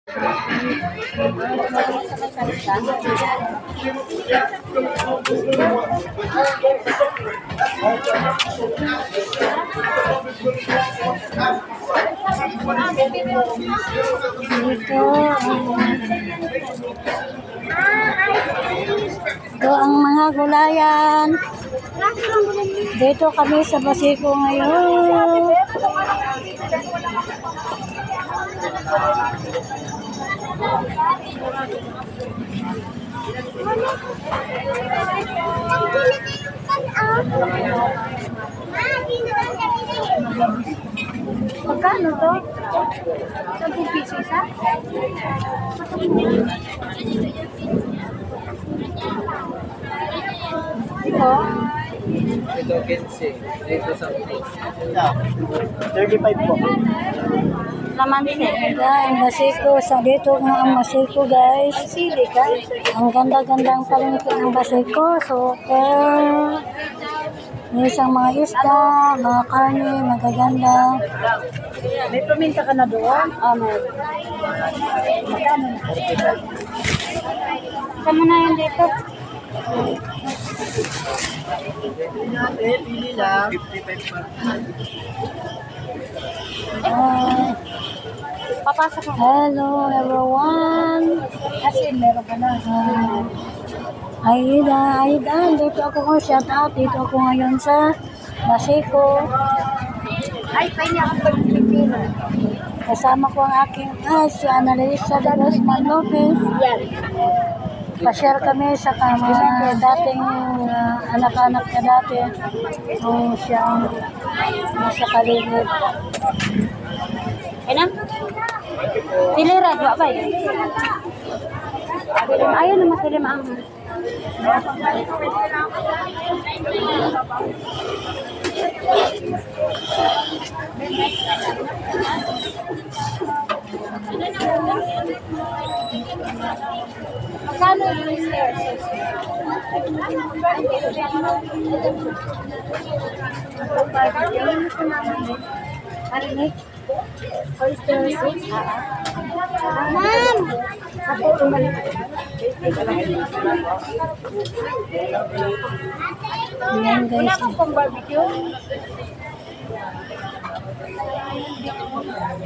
Ito ang mga gulayan. Dito kami sa Basico ngayon. Magkano to? 10 piso isa? Ito? Ito 15. Ito 35 po. Laman din eh. Ang Basico. Sa dito nga ang Basico guys. Sili ka? Ang ganda-gandang palengke ng Basico. Super. May isang mga isda, mga karne, magaganda. May paminta ka na doon? Amen. Sama na yan dito. Pili lang. 55 pa. Papasok mo. Hello everyone. Kasi meron ka na. Aida, dito ako ko shout out. Dito ako ngayon sa Basico. Ay, pahinga akong pag-Pilipino. Kasama ko ang aking si Annalisa de Guzman Lopez. Yan. Pa-share kami sa mga dating anak-anak na dati. Kung siya ang nasa kaligid. Ano? Tilirad, ba ba? Ayaw na masilim ang... Magkano yung stairs? Marinig? Oyster 6? Ma'am! Ako umalik. Ayan guys. Wala kang pang barbecue?